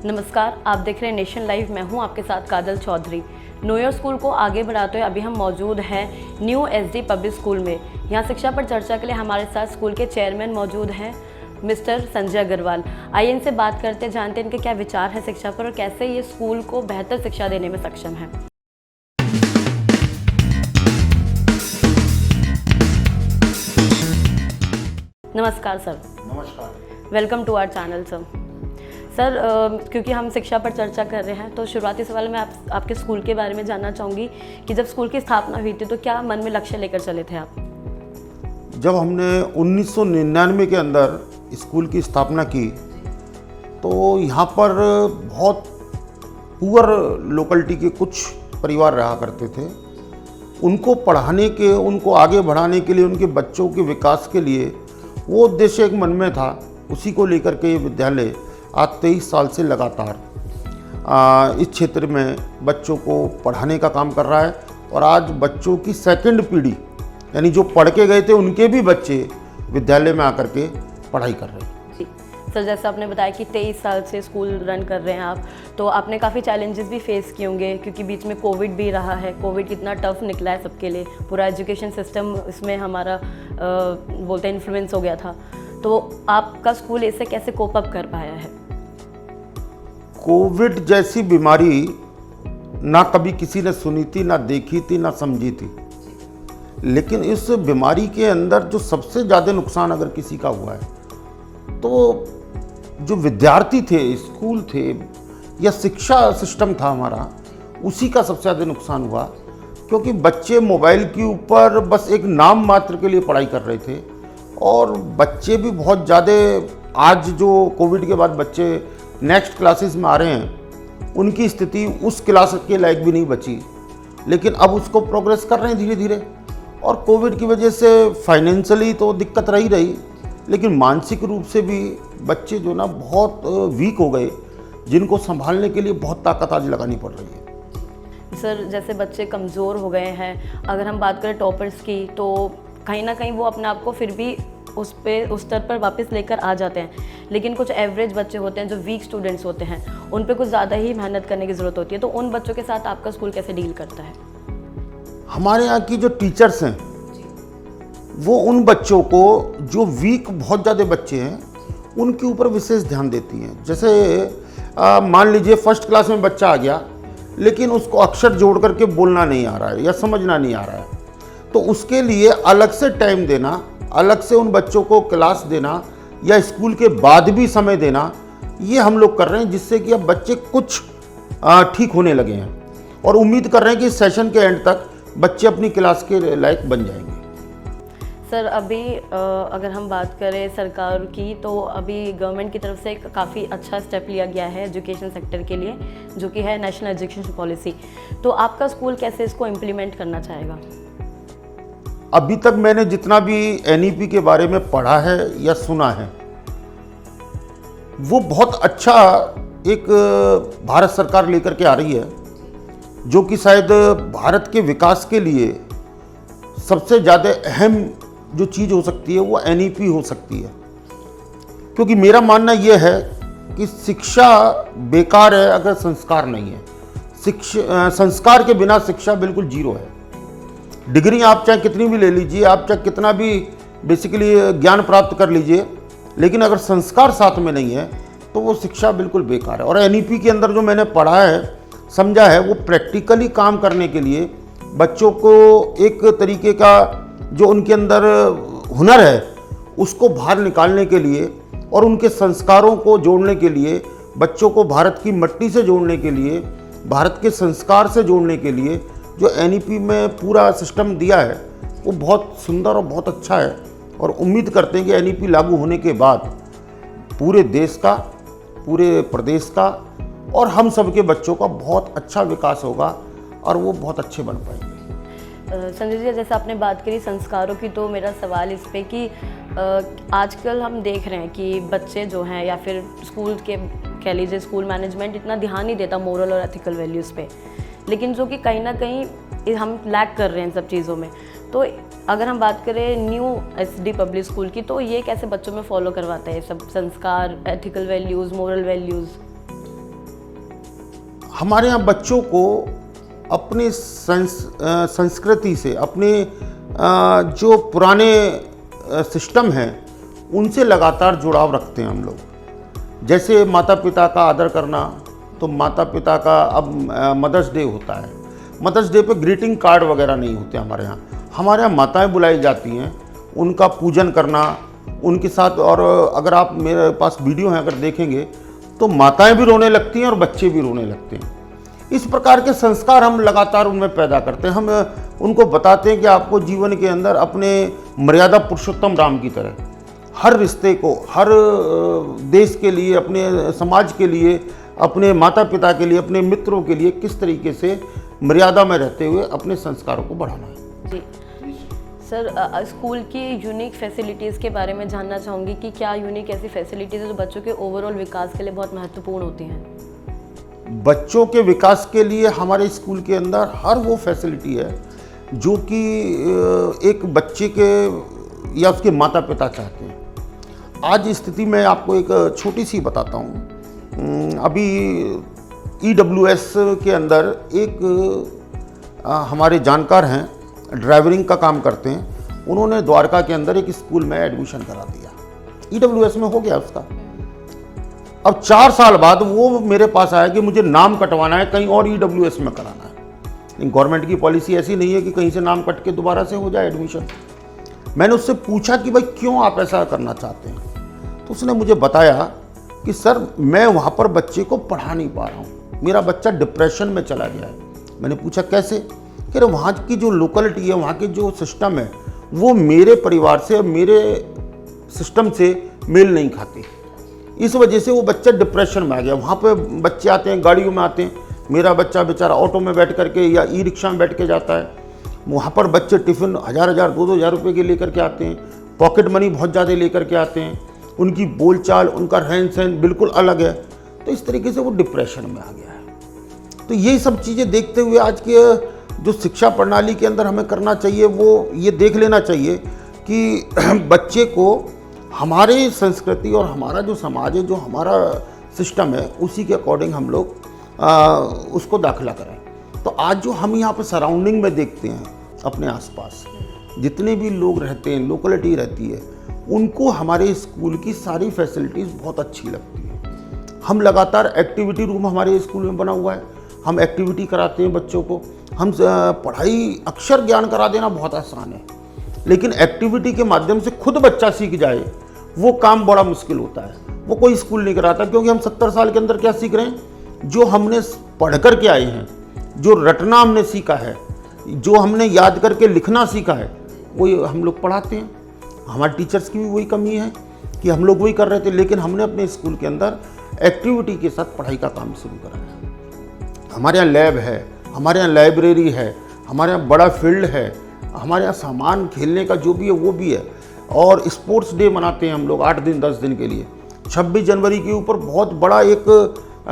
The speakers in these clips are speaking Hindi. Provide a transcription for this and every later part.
नमस्कार, आप देख रहे हैं नेशन लाइव। मैं हूं आपके साथ काजल चौधरी। न्यू ईयर स्कूल को आगे बढ़ाते हुए अभी हम मौजूद हैं न्यू एसडी पब्लिक स्कूल में। यहां शिक्षा पर चर्चा के लिए हमारे साथ स्कूल के चेयरमैन मौजूद हैं मिस्टर संजय अग्रवाल। आइए इनसे बात करते, जानते हैं इनके क्या विचार है शिक्षा पर और कैसे ये स्कूल को बेहतर शिक्षा देने में सक्षम है। नमस्कार सर। नमस्कार। Welcome to our channel sir. Sir क्योंकि हम शिक्षा पर चर्चा कर रहे हैं तो शुरुआती सवाल में आपके स्कूल के बारे में जानना चाहूँगी कि जब स्कूल की स्थापना हुई थी तो क्या मन में लक्ष्य लेकर चले थे आप? जब हमने 1999 के अंदर स्कूल की स्थापना की तो यहाँ पर बहुत पुअर लोकेलिटी के कुछ परिवार रहा करते थे। उनको पढ़ाने के, उनको आगे बढ़ाने के लिए, उनके बच्चों के विकास के लिए वो उद्देश्य एक मन में था। उसी को लेकर के ये विद्यालय आज 23 साल से लगातार इस क्षेत्र में बच्चों को पढ़ाने का काम कर रहा है। और आज बच्चों की सेकंड पीढ़ी, यानी जो पढ़ के गए थे उनके भी बच्चे विद्यालय में आकर के पढ़ाई कर रहे हैं। जी सर, जैसे आपने बताया कि 23 साल से स्कूल रन कर रहे हैं आप, तो आपने काफ़ी चैलेंजेस भी फेस किए होंगे क्योंकि बीच में कोविड भी रहा है। कोविड कितना टफ निकला है सबके लिए, पूरा एजुकेशन सिस्टम इसमें हमारा बोलते हैं इन्फ्लुएंस हो गया था। तो आपका स्कूल इससे कैसे कोप अप कर पाया है? कोविड जैसी बीमारी ना कभी किसी ने सुनी थी, ना देखी थी, ना समझी थी। लेकिन इस बीमारी के अंदर जो सबसे ज़्यादा नुकसान अगर किसी का हुआ है तो जो विद्यार्थी थे, स्कूल थे या शिक्षा सिस्टम था हमारा, उसी का सबसे ज़्यादा नुकसान हुआ। क्योंकि बच्चे मोबाइल के ऊपर बस एक नाम मात्र के लिए पढ़ाई कर रहे थे। और बच्चे भी बहुत ज़्यादा, आज जो कोविड के बाद बच्चे नेक्स्ट क्लासेस में आ रहे हैं, उनकी स्थिति उस क्लास के लायक भी नहीं बची। लेकिन अब उसको प्रोग्रेस कर रहे हैं धीरे धीरे। और कोविड की वजह से फाइनेंशियली तो दिक्कत रही, लेकिन मानसिक रूप से भी बच्चे जो ना बहुत वीक हो गए, जिनको संभालने के लिए बहुत ताकत आज लगानी पड़ रही है। सर जैसे बच्चे कमज़ोर हो गए हैं, अगर हम बात करें टॉपर्स की, तो कहीं ना कहीं वो अपने आप को फिर भी उस स्तर पर वापस लेकर आ जाते हैं। लेकिन कुछ एवरेज बच्चे होते हैं जो वीक स्टूडेंट्स होते हैं, उन पे कुछ ज़्यादा ही मेहनत करने की ज़रूरत होती है। तो उन बच्चों के साथ आपका स्कूल कैसे डील करता है? हमारे यहाँ की जो टीचर्स हैं वो उन बच्चों को, जो वीक बहुत ज़्यादा बच्चे हैं, उनके ऊपर विशेष ध्यान देती हैं। जैसे मान लीजिए फर्स्ट क्लास में बच्चा आ गया लेकिन उसको अक्षर जोड़ करके बोलना नहीं आ रहा है या समझना नहीं आ रहा है, तो उसके लिए अलग से टाइम देना, अलग से उन बच्चों को क्लास देना या स्कूल के बाद भी समय देना, ये हम लोग कर रहे हैं। जिससे कि अब बच्चे कुछ ठीक होने लगे हैं और उम्मीद कर रहे हैं कि इस सेशन के एंड तक बच्चे अपनी क्लास के लायक बन जाएंगे। सर अभी अगर हम बात करें सरकार की, तो अभी गवर्नमेंट की तरफ से एक काफ़ी अच्छा स्टेप लिया गया है एजुकेशन सेक्टर के लिए, जो कि है नेशनल एजुकेशन पॉलिसी। तो आपका स्कूल कैसे इसको इम्प्लीमेंट करना चाहेगा? अभी तक मैंने जितना भी एनईपी के बारे में पढ़ा है या सुना है, वो बहुत अच्छा एक भारत सरकार लेकर के आ रही है, जो कि शायद भारत के विकास के लिए सबसे ज़्यादा अहम जो चीज़ हो सकती है वो एनईपी हो सकती है। क्योंकि मेरा मानना यह है कि शिक्षा बेकार है अगर संस्कार नहीं है। संस्कार के बिना शिक्षा बिल्कुल जीरो है। डिग्री आप चाहे कितनी भी ले लीजिए, आप चाहे कितना भी बेसिकली ज्ञान प्राप्त कर लीजिए, लेकिन अगर संस्कार साथ में नहीं है तो वो शिक्षा बिल्कुल बेकार है। और एनईपी के अंदर जो मैंने पढ़ा है, समझा है, वो प्रैक्टिकली काम करने के लिए बच्चों को एक तरीके का जो उनके अंदर हुनर है उसको बाहर निकालने के लिए और उनके संस्कारों को जोड़ने के लिए, बच्चों को भारत की मिट्टी से जोड़ने के लिए, भारत के संस्कार से जोड़ने के लिए जो एनईपी में पूरा सिस्टम दिया है वो बहुत सुंदर और बहुत अच्छा है। और उम्मीद करते हैं कि एनईपी लागू होने के बाद पूरे देश का, पूरे प्रदेश का और हम सब के बच्चों का बहुत अच्छा विकास होगा और वो बहुत अच्छे बन पाएंगे। संजय जी, जैसे आपने बात करी संस्कारों की, तो मेरा सवाल इस पे कि आजकल हम देख रहे हैं कि बच्चे जो हैं या फिर स्कूल के कह लीजिए, स्कूल मैनेजमेंट इतना ध्यान नहीं देता मोरल और एथिकल वैल्यूज़ पे, लेकिन जो कि कहीं ना कहीं हम लैक कर रहे हैं इन सब चीज़ों में। तो अगर हम बात करें न्यू एसडी पब्लिक स्कूल की, तो ये कैसे बच्चों में फॉलो करवाता है ये सब संस्कार, एथिकल वैल्यूज़, मोरल वैल्यूज़? हमारे यहाँ बच्चों को अपने संस्कृति से, अपने जो पुराने सिस्टम हैं उनसे लगातार जुड़ाव रखते हैं हम लोग। जैसे माता पिता का आदर करना, तो माता पिता का अब मदर्स डे होता है, मदर्स डे पे ग्रीटिंग कार्ड वगैरह नहीं होते हमारे यहाँ। हमारे यहाँ माताएं बुलाई जाती हैं, उनका पूजन करना उनके साथ। और अगर आप मेरे पास वीडियो हैं अगर देखेंगे तो माताएं भी रोने लगती हैं और बच्चे भी रोने लगते हैं। इस प्रकार के संस्कार हम लगातार उनमें पैदा करते हैं। हम उनको बताते हैं कि आपको जीवन के अंदर अपने मर्यादा पुरुषोत्तम राम की तरह हर रिश्ते को, हर देश के लिए, अपने समाज के लिए, अपने माता पिता के लिए, अपने मित्रों के लिए किस तरीके से मर्यादा में रहते हुए अपने संस्कारों को बढ़ाना है। जी सर, स्कूल की यूनिक फैसिलिटीज़ के बारे में जानना चाहूँगी कि क्या यूनिक ऐसी फैसिलिटीज़ है जो बच्चों के ओवरऑल विकास के लिए बहुत महत्वपूर्ण होती हैं? बच्चों के विकास के लिए हमारे स्कूल के अंदर हर वो फैसिलिटी है जो कि एक बच्चे के या उसके माता पिता चाहते हैं। आज स्थिति में आपको एक छोटी सी बताता हूँ। अभी EWS के अंदर एक हमारे जानकार हैं, ड्राइवरिंग का काम करते हैं, उन्होंने द्वारका के अंदर एक स्कूल में एडमिशन करा दिया। EWS में हो गया उसका। अब 4 साल बाद वो मेरे पास आया कि मुझे नाम कटवाना है, कहीं और EWS में कराना है। लेकिन गवर्नमेंट की पॉलिसी ऐसी नहीं है कि कहीं से नाम कट के दोबारा से हो जाए एडमिशन। मैंने उससे पूछा कि भाई क्यों आप ऐसा करना चाहते हैं, तो उसने मुझे बताया कि सर मैं वहाँ पर बच्चे को पढ़ा नहीं पा रहा हूँ, मेरा बच्चा डिप्रेशन में चला गया है। मैंने पूछा कैसे? कह रहे वहाँ की जो लोकेलिटी है, वहाँ के जो सिस्टम है वो मेरे परिवार से, मेरे सिस्टम से मेल नहीं खाते। इस वजह से वो बच्चा डिप्रेशन में आ गया। वहाँ पे बच्चे आते हैं, गाड़ियों में आते हैं, मेरा बच्चा बेचारा ऑटो में बैठ करके या ई-रिक्शा में बैठ के जाता है। वहाँ पर बच्चे टिफ़िन 1000-1000, 2000 रुपये के लेकर के आते हैं, पॉकेट मनी बहुत ज़्यादा लेकर के आते हैं, उनकी बोलचाल, उनका रहन सहन बिल्कुल अलग है। तो इस तरीके से वो डिप्रेशन में आ गया है। तो ये सब चीज़ें देखते हुए आज के जो शिक्षा प्रणाली के अंदर हमें करना चाहिए वो ये देख लेना चाहिए कि बच्चे को हमारे संस्कृति और हमारा जो समाज है, जो हमारा सिस्टम है, उसी के अकॉर्डिंग हम लोग उसको दाखिला करें। तो आज जो हम यहाँ पर सराउंडिंग में देखते हैं, अपने आसपास जितने भी लोग रहते हैं, लोकेलिटी रहती है, उनको हमारे स्कूल की सारी फैसिलिटीज़ बहुत अच्छी लगती है। हम लगातार एक्टिविटी रूम हमारे स्कूल में बना हुआ है, हम एक्टिविटी कराते हैं बच्चों को। हम पढ़ाई, अक्षर ज्ञान करा देना बहुत आसान है, लेकिन एक्टिविटी के माध्यम से खुद बच्चा सीख जाए वो काम बड़ा मुश्किल होता है। वो कोई स्कूल नहीं कराता, क्योंकि हम 70 साल के अंदर क्या सीख रहे हैं? जो हमने पढ़ कर के आए हैं, जो रटना हमने सीखा है, जो हमने याद करके लिखना सीखा है, वही हम लोग पढ़ाते हैं। हमारे टीचर्स की भी वही कमी है कि हम लोग वही कर रहे थे, लेकिन हमने अपने स्कूल के अंदर एक्टिविटी के साथ पढ़ाई का काम शुरू करा है। हमारे यहाँ लैब है, हमारे यहाँ लाइब्रेरी है, हमारे यहाँ बड़ा फील्ड है, हमारे यहाँ सामान खेलने का जो भी है वो भी है। और स्पोर्ट्स डे मनाते हैं हम लोग 8 दिन 10 दिन के लिए। 26 जनवरी के ऊपर बहुत बड़ा एक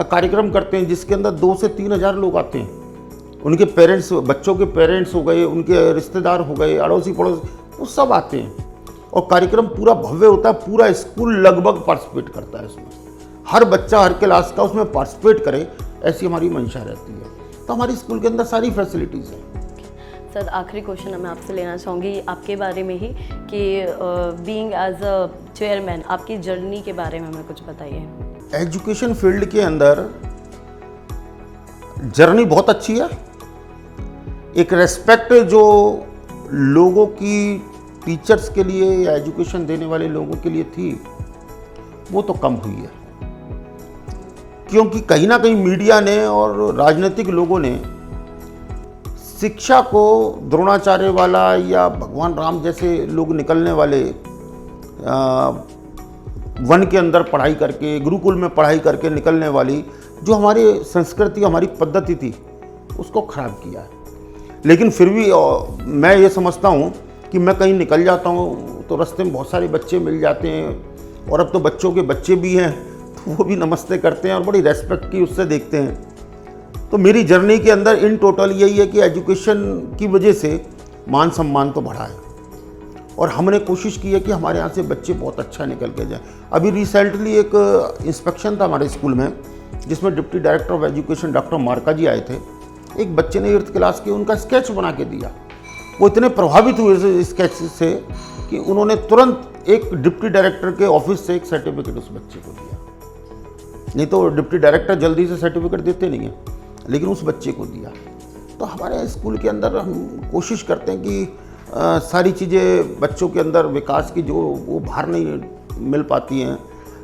कार्यक्रम करते हैं जिसके अंदर 2 से 3 हज़ार लोग आते हैं। उनके पेरेंट्स, बच्चों के पेरेंट्स हो गए, उनके रिश्तेदार हो गए, अड़ोसी पड़ोसी, वो सब आते हैं और कार्यक्रम पूरा भव्य होता है। पूरा स्कूल लगभग पार्टिसिपेट करता है उसमें। हर बच्चा, हर क्लास का उसमें पार्टिसिपेट करे, ऐसी हमारी मंशा रहती है। तो हमारी स्कूल के अंदर सारी फैसिलिटीज़ हैं। सर, आखिरी क्वेश्चन मैं आपसे लेना चाहूँगी आपके बारे में ही कि बीइंग एज अ चेयरमैन आपकी जर्नी के बारे में हमें कुछ बताइए। एजुकेशन फील्ड के अंदर जर्नी बहुत अच्छी है। एक रेस्पेक्ट जो लोगों की टीचर्स के लिए या एजुकेशन देने वाले लोगों के लिए थी, वो तो कम हुई है, क्योंकि कहीं ना कहीं मीडिया ने और राजनीतिक लोगों ने शिक्षा को द्रोणाचार्य वाला या भगवान राम जैसे लोग निकलने वाले वन के अंदर पढ़ाई करके, गुरुकुल में पढ़ाई करके निकलने वाली जो हमारी संस्कृति, हमारी पद्धति थी, उसको खराब किया है। लेकिन फिर भी मैं ये समझता हूँ कि मैं कहीं निकल जाता हूँ तो रास्ते में बहुत सारे बच्चे मिल जाते हैं, और अब तो बच्चों के बच्चे भी हैं तो वो भी नमस्ते करते हैं और बड़ी रेस्पेक्ट की उससे देखते हैं। तो मेरी जर्नी के अंदर इन टोटल यही है कि एजुकेशन की वजह से मान सम्मान तो बढ़ा है, और हमने कोशिश की है कि हमारे यहाँ से बच्चे बहुत अच्छा निकल के जाएं। अभी रिसेंटली एक इंस्पेक्शन था हमारे स्कूल में, जिसमें deputy director of education doctor Marka ji आए थे। एक बच्चे ने 8th क्लास की उनका स्केच बना के दिया। वो इतने प्रभावित हुए इस स्केच से कि उन्होंने तुरंत एक डिप्टी डायरेक्टर के ऑफिस से एक सर्टिफिकेट उस बच्चे को दिया। नहीं तो डिप्टी डायरेक्टर जल्दी से सर्टिफिकेट देते नहीं हैं, लेकिन उस बच्चे को दिया। तो हमारे स्कूल के अंदर हम कोशिश करते हैं कि सारी चीज़ें बच्चों के अंदर विकास की जो वो बाहर नहीं मिल पाती हैं,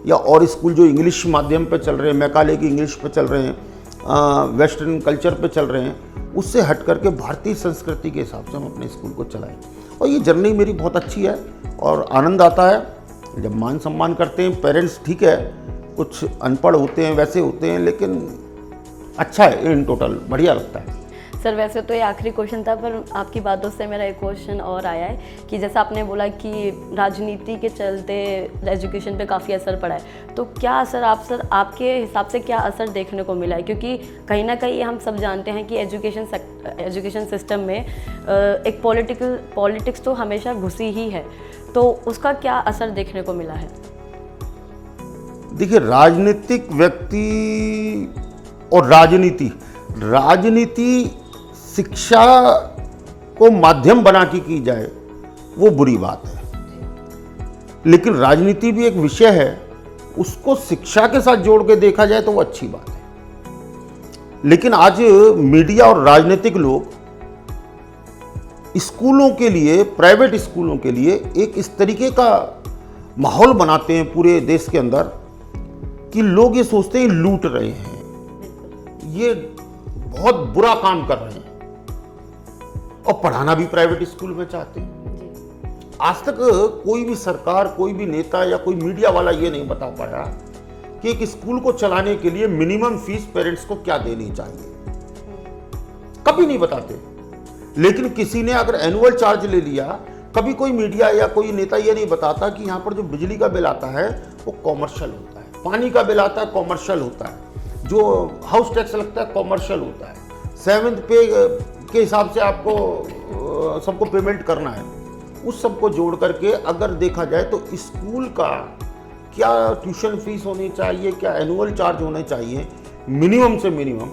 या और स्कूल जो इंग्लिश माध्यम पे चल रहे हैं, मैकाले की इंग्लिश पे चल रहे हैं, वेस्टर्न कल्चर पे चल रहे हैं, उससे हट करके भारतीय संस्कृति के हिसाब से हम अपने स्कूल को चलाएं। और ये जर्नी मेरी बहुत अच्छी है और आनंद आता है जब मान सम्मान करते हैं पेरेंट्स। ठीक है, कुछ अनपढ़ होते हैं, वैसे होते हैं, लेकिन अच्छा है, इन टोटल बढ़िया लगता है। सर वैसे तो ये आखिरी क्वेश्चन था, पर आपकी बातों से मेरा एक क्वेश्चन और आया है कि जैसा आपने बोला कि राजनीति के चलते एजुकेशन पे काफ़ी असर पड़ा है, तो क्या असर आपके हिसाब से क्या असर देखने को मिला है? क्योंकि कहीं ना कहीं हम सब जानते हैं कि एजुकेशन सिस्टम में एक पॉलिटिक्स तो हमेशा घुसी ही है, तो उसका क्या असर देखने को मिला है? देखिए, राजनीतिक व्यक्ति और राजनीति शिक्षा को माध्यम बना के की जाए वो बुरी बात है, लेकिन राजनीति भी एक विषय है, उसको शिक्षा के साथ जोड़ के देखा जाए तो वो अच्छी बात है। लेकिन आज मीडिया और राजनीतिक लोग स्कूलों के लिए, प्राइवेट स्कूलों के लिए एक इस तरीके का माहौल बनाते हैं पूरे देश के अंदर कि लोग ये सोचते हैं लूट रहे हैं, ये बहुत बुरा काम कर रहे हैं, और पढ़ाना भी प्राइवेट स्कूल में चाहते हैं। आज तक कोई भी सरकार, कोई भी नेता या कोई मीडिया वाला ये नहीं बता पाया कि एक स्कूल को चलाने के लिए मिनिमम फीस पेरेंट्स को क्या देनी चाहिए, कभी नहीं बताते। लेकिन किसी ने अगर एनुअल चार्ज ले लिया, कभी कोई मीडिया या कोई नेता ये नहीं बताता कि यहाँ पर जो बिजली का बिल आता है वो कॉमर्शियल होता है, पानी का बिल आता है कॉमर्शियल होता है, जो हाउस टैक्स लगता है कॉमर्शियल होता है, 7th पे के हिसाब से आपको सबको पेमेंट करना है। उस सबको जोड़ करके अगर देखा जाए तो स्कूल का क्या ट्यूशन फीस होनी चाहिए, क्या एनुअल चार्ज होने चाहिए, मिनिमम से मिनिमम,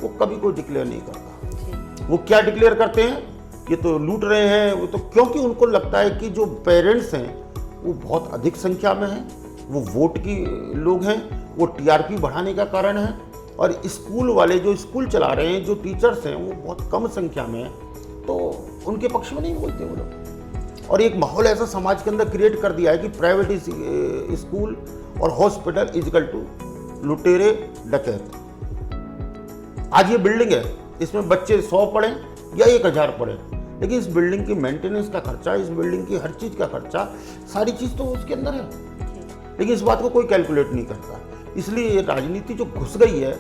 वो कभी कोई डिक्लेयर नहीं करता। वो क्या डिक्लेयर करते हैं, ये तो लूट रहे हैं, वो तो, क्योंकि उनको लगता है कि जो पेरेंट्स हैं वो बहुत अधिक संख्या में हैं, वो वोट की लोग हैं, वो टीआरपी बढ़ाने का कारण है, और स्कूल वाले जो स्कूल चला रहे हैं, जो टीचर्स हैं, वो बहुत कम संख्या में हैं, तो उनके पक्ष में नहीं बोलते वो लोग। और एक माहौल ऐसा समाज के अंदर क्रिएट कर दिया है कि प्राइवेट स्कूल और हॉस्पिटल इक्वल टू लुटेरे डकैत। आज ये बिल्डिंग है, इसमें बच्चे 100 पढ़ें या 1000 पढ़ें, लेकिन इस बिल्डिंग की मेंटेनेंस का खर्चा, इस बिल्डिंग की हर चीज़ का खर्चा, सारी चीज़ तो उसके अंदर है, लेकिन इस बात को कोई कैलकुलेट नहीं करता। इसलिए ये राजनीति जो घुस गई है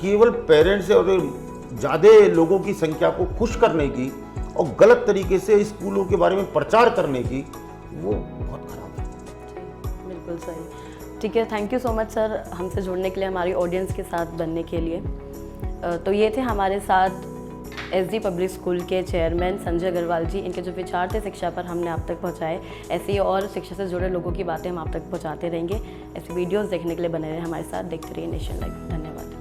केवल पेरेंट्स और ज़्यादा लोगों की संख्या को खुश करने की और गलत तरीके से स्कूलों के बारे में प्रचार करने की, वो बहुत खराब है। बिल्कुल सही। ठीक है, thank you so much sir हमसे जुड़ने के लिए, हमारी ऑडियंस के साथ बनने के लिए। तो ये थे हमारे साथ एसडी पब्लिक स्कूल के चेयरमैन संजय अग्रवाल जी। इनके जो विचार थे शिक्षा पर हमने आप तक पहुंचाए। ऐसे ही और शिक्षा से जुड़े लोगों की बातें हम आप तक पहुंचाते रहेंगे। ऐसे वीडियोस देखने के लिए बने रहे हमारे साथ, देखते रहिए नेशन लाइव। धन्यवाद।